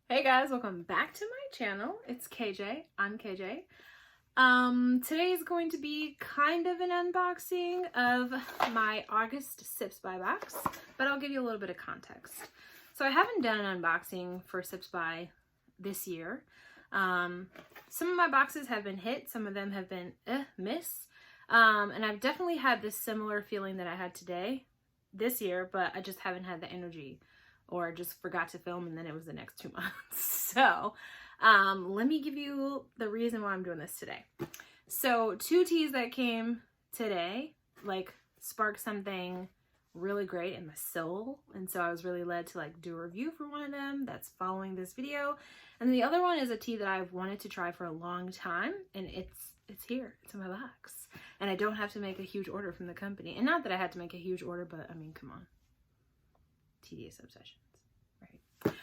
Hey guys, welcome back to my channel. It's KJ. I'm KJ. Today is going to be kind of an unboxing of my August Sips By box, but I'll give you a little bit of context. So I haven't done an unboxing for Sips By this year. Some of my boxes have been hit, some of them have been miss. And I've definitely had this similar feeling that I had today this year, but I just haven't had the energy, or just forgot to film and then it was the next 2 months. So let me give you the reason why I'm doing this today. So 2 teas that came today like sparked something really great in my soul, and so I was really led to like do a review for one of them that's following this video. And the other one is a tea that I've wanted to try for a long time, and it's here, it's in my box, and I don't have to make a huge order from the company. And not that I had to make a huge order, but I mean, come on. Teadious obsessions, right?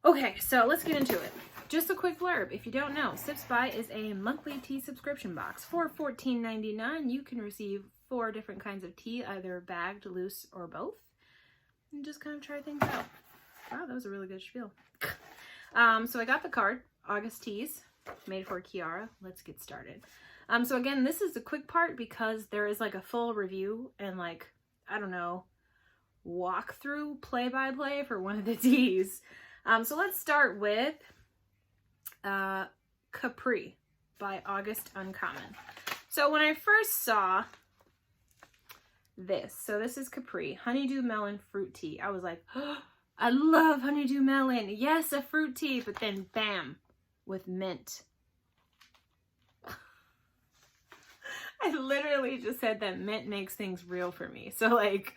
Okay, so let's get into it. Just a quick blurb. If you don't know, Sips By is a monthly tea subscription box. For $14.99, you can receive 4 different kinds of tea, either bagged, loose, or both, and just kind of try things out. Wow, that was a really good spiel. So I got the card, August Teas, made for Kiara. Let's get started. So again, this is a quick part because there is like a full review and like, I don't know, walkthrough play-by-play for one of the teas. So let's start with Capri by August Uncommon. So when I first saw this, so this is Capri Honeydew Melon Fruit Tea, I was like, oh, I love honeydew melon. Yes, a fruit tea, but then bam, with mint. I literally just said that mint makes things real for me. So like,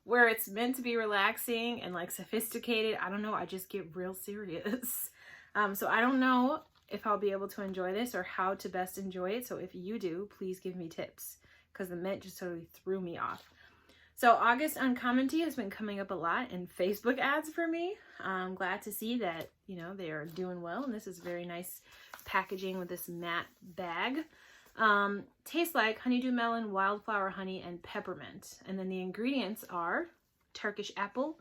where it's meant to be relaxing and like sophisticated, I don't know, I just get real serious. So I don't know if I'll be able to enjoy this or how to best enjoy it. So if you do, please give me tips, because the mint just totally threw me off. So August Uncommon Tea has been coming up a lot in Facebook ads for me. I'm glad to see that, you know, they are doing well, and this is very nice packaging with this matte bag. Tastes like honeydew melon, wildflower honey, and peppermint. And then the ingredients are Turkish apple,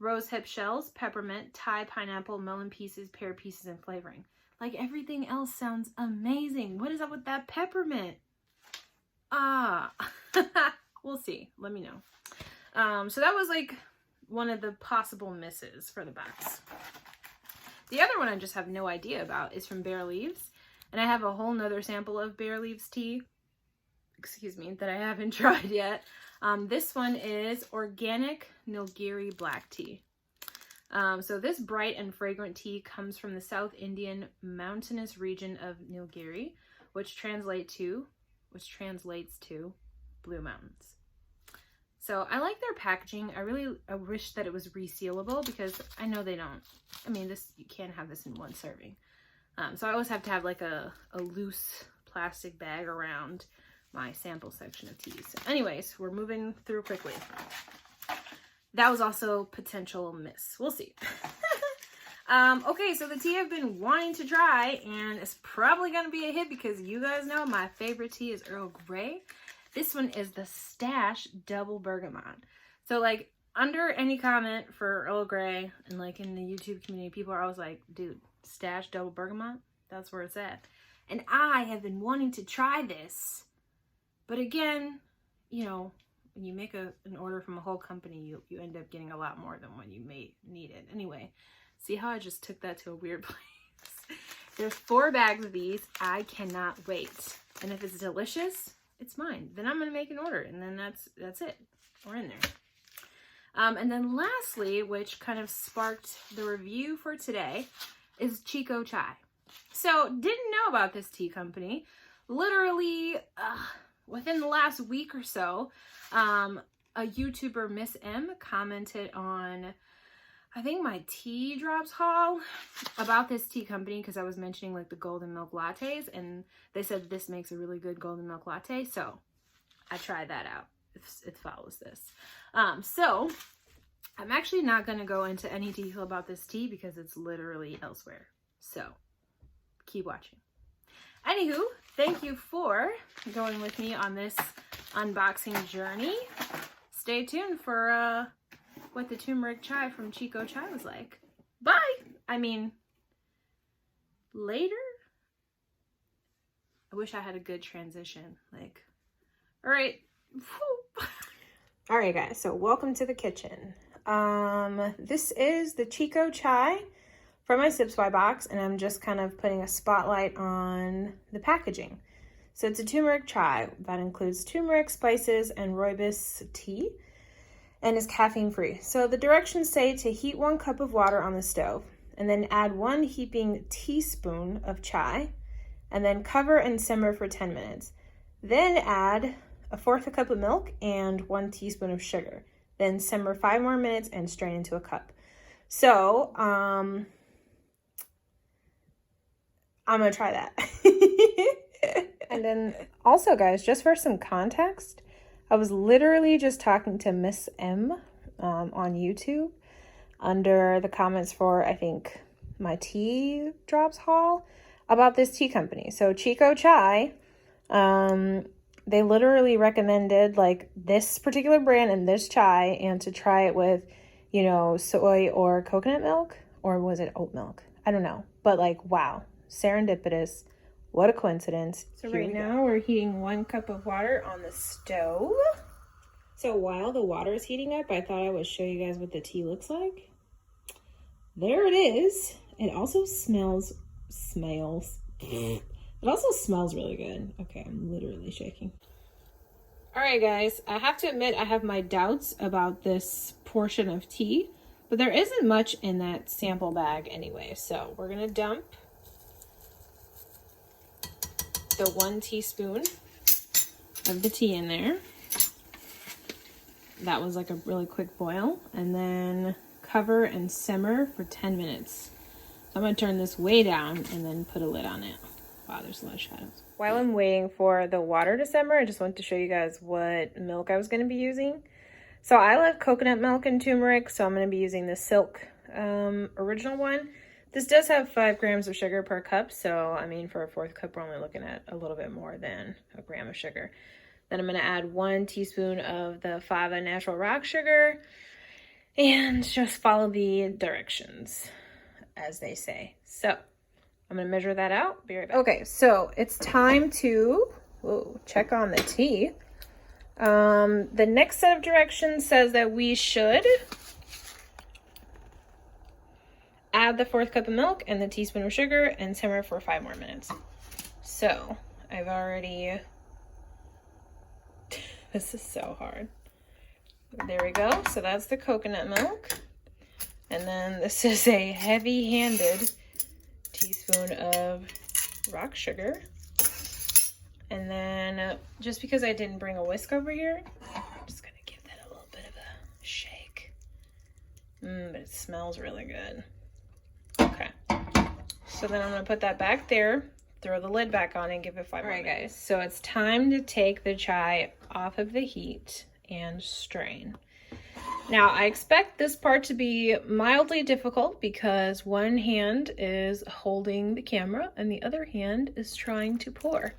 rosehip shells, peppermint, Thai pineapple, melon pieces, pear pieces, and flavoring. Like, everything else sounds amazing. What is up with that peppermint? We'll see. Let me know. So that was like one of the possible misses for the box. The other one I just have no idea about is from Bare Leaves. And I have a whole nother sample of Bare Leaves tea, excuse me, that I haven't tried yet. This one is Organic Nilgiri Black Tea. So this bright and fragrant tea comes from the South Indian mountainous region of Nilgiri, which translates to Blue Mountains. So I like their packaging. I wish that it was resealable, because I know they don't. I mean, you can't have this in one serving. So I always have to have like a loose plastic bag around my sample section of teas. So anyways, we're moving through quickly. That was also potential miss. We'll see. Okay, so the tea I've been wanting to try, and it's probably going to be a hit because you guys know my favorite tea is Earl Grey. This one is the Stash Double Bergamot. So like, under any comment for Earl Grey, and like in the YouTube community, people are always like, dude, Stash Double Bergamot, that's where it's at. And I have been wanting to try this, but again, you know, when you make an order from a whole company, you end up getting a lot more than what you may needed. Anyway, see how I just took that to a weird place? There's 4 bags of these. I cannot wait. And if it's delicious, it's mine. Then I'm gonna make an order, and then that's it. We're in there. And then lastly, which kind of sparked the review for today, is Chico Chai. So didn't know about this tea company. Literally within the last week or so, a YouTuber, Miss M, commented on, I think, my tea drops haul about this tea company, because I was mentioning like the golden milk lattes, and they said this makes a really good golden milk latte. So I tried that out. It follows this. So I'm actually not going to go into any detail about this tea because it's literally elsewhere. So keep watching. Anywho, thank you for going with me on this unboxing journey. Stay tuned for what the turmeric chai from Chico Chai was like. Bye! I mean, later. I wish I had a good transition. Like, all right. All right, guys. So welcome to the kitchen. This is the Chico Chai from my Sips by box, and I'm just kind of putting a spotlight on the packaging. So it's a turmeric chai that includes turmeric, spices, and rooibos tea, and is caffeine free. So the directions say to heat 1 cup of water on the stove, and then add 1 heaping teaspoon of chai, and then cover and simmer for 10 minutes. Then add 1/4 cup of milk and 1 teaspoon of sugar. Then simmer 5 more minutes and strain into a cup. So, I'm gonna try that. And then also, guys, just for some context, I was literally just talking to Miss M on YouTube under the comments for, I think, my tea drops haul about this tea company. So Chico Chai, they literally recommended like this particular brand and this chai, and to try it with, you know, soy or coconut milk, or was it oat milk? I don't know. But like, wow, serendipitous. What a coincidence. So right now we're heating 1 cup of water on the stove. So while the water is heating up, I thought I would show you guys what the tea looks like. There it is. It also smells It also smells really good. Okay, I'm literally shaking. All right, guys, I have to admit I have my doubts about this portion of tea, but there isn't much in that sample bag anyway. So we're gonna dump the 1 teaspoon of the tea in there. That was like a really quick boil, and then cover and simmer for 10 minutes. So I'm gonna turn this way down and then put a lid on it. Wow, there's a lot of shadows. While I'm waiting for the water to simmer, I just wanted to show you guys what milk I was gonna be using. So I love coconut milk and turmeric, so I'm gonna be using the Silk original one. This does have 5 grams of sugar per cup, so I mean for a 4th cup we're only looking at a little bit more than a gram of sugar. Then I'm going to add 1 teaspoon of the Fava natural rock sugar, and just follow the directions as they say. So I'm going to measure that out. Be right back. Okay, so it's time to check on the tea. The next set of directions says that we should add the 4th cup of milk and the teaspoon of sugar and simmer for 5 more minutes. So I've already, this is so hard. There we go. So that's the coconut milk. And then this is a heavy-handed teaspoon of rock sugar. And then just because I didn't bring a whisk over here, I'm just gonna give that a little bit of a shake. But it smells really good. Okay, so then I'm gonna put that back there, throw the lid back on, and give it 5 more minutes. All right, guys, so it's time to take the chai off of the heat and strain. Now, I expect this part to be mildly difficult because one hand is holding the camera and the other hand is trying to pour.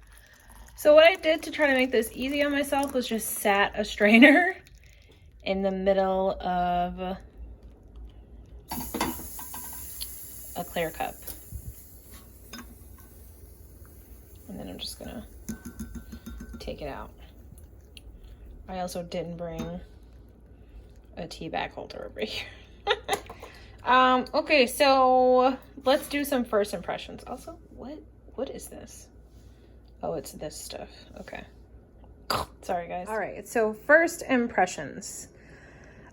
So what I did to try to make this easy on myself was just sat a strainer in the middle of a clear cup. And then I'm just gonna take it out. I also didn't bring a tea bag holder over here. Okay, so let's do some first impressions. Also, what is this? Oh, it's this stuff. Okay. Sorry, guys. All right, so first impressions.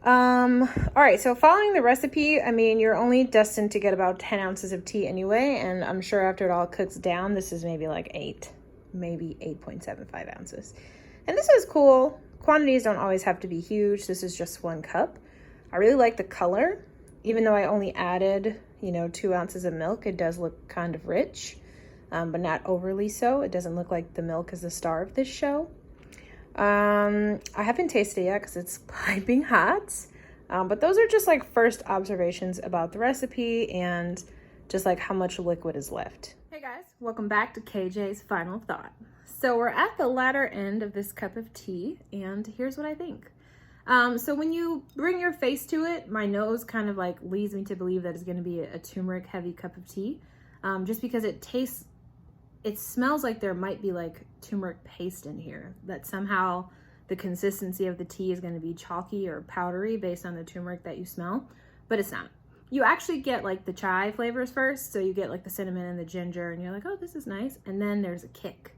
All right, so following the recipe, I mean, you're only destined to get about 10 ounces of tea anyway, and I'm sure after it all cooks down, this is maybe like 8, maybe 8.75 ounces. And this is cool. Quantities don't always have to be huge. This is just 1 cup. I really like the color. Even though I only added, 2 ounces of milk, it does look kind of rich, but not overly so. It doesn't look like the milk is the star of this show. I haven't tasted it yet because it's piping hot, but those are just like first observations about the recipe and just like how much liquid is left. Hey guys, welcome back to KJ's Final Thought. So we're at the latter end of this cup of tea, and here's what I think. So when you bring your face to it, my nose kind of like leads me to believe that it's going to be a turmeric heavy cup of tea. just because it smells like there might be like turmeric paste in here, that somehow the consistency of the tea is going to be chalky or powdery based on the turmeric that you smell, but it's not. You actually get like the chai flavors first, so you get like the cinnamon and the ginger, and you're like, oh, this is nice, and then there's a kick.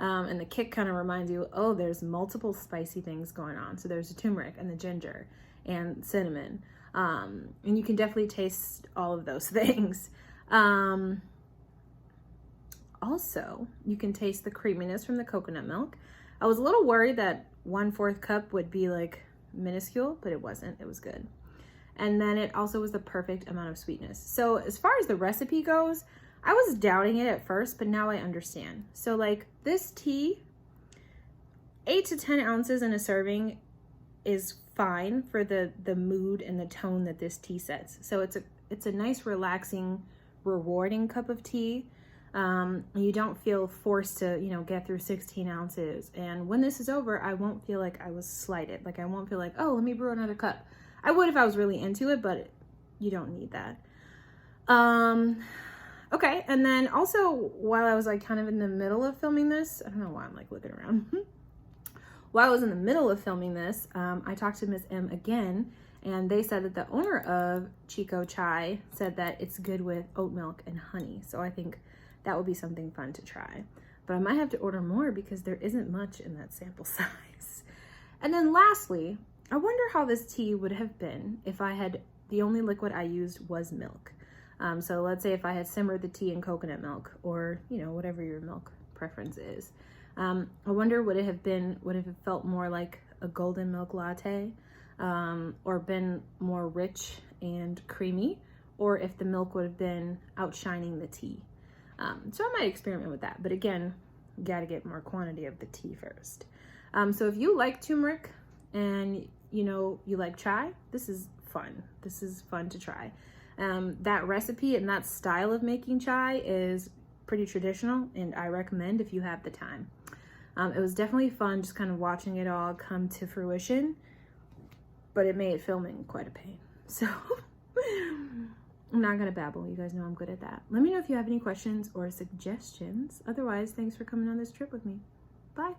And the kick kind of reminds you, oh, there's multiple spicy things going on. So there's the turmeric and the ginger and cinnamon. And you can definitely taste all of those things. Also, you can taste the creaminess from the coconut milk. I was a little worried that 1/4 cup would be like minuscule, but it wasn't. It was good. And then it also was the perfect amount of sweetness. So as far as the recipe goes, I was doubting it at first, but now I understand. So like this tea, 8 to 10 ounces in a serving is fine for the mood and the tone that this tea sets. So it's a nice, relaxing, rewarding cup of tea. You don't feel forced to, get through 16 ounces. And when this is over, I won't feel like I was slighted. Like I won't feel like, oh, let me brew another cup. I would if I was really into it, but you don't need that. Okay, and then also while I was like kind of in the middle of filming this, I don't know why I'm like looking around. While I was in the middle of filming this, I talked to Miss M again, and they said that the owner of Chico Chai said that it's good with oat milk and honey. So I think that would be something fun to try. But I might have to order more because there isn't much in that sample size. And then lastly, I wonder how this tea would have been if the only liquid I used was milk. So let's say if I had simmered the tea in coconut milk, or, whatever your milk preference is. I wonder would it have felt more like a golden milk latte, or been more rich and creamy, or if the milk would have been outshining the tea. So I might experiment with that. But again, you got to get more quantity of the tea first. So if you like turmeric and, you like chai, this is fun. This is fun to try. That recipe and that style of making chai is pretty traditional, and I recommend if you have the time. It was definitely fun just kind of watching it all come to fruition, but it made filming quite a pain. So I'm not gonna babble. You guys know I'm good at that. Let me know if you have any questions or suggestions. Otherwise, thanks for coming on this trip with me. Bye.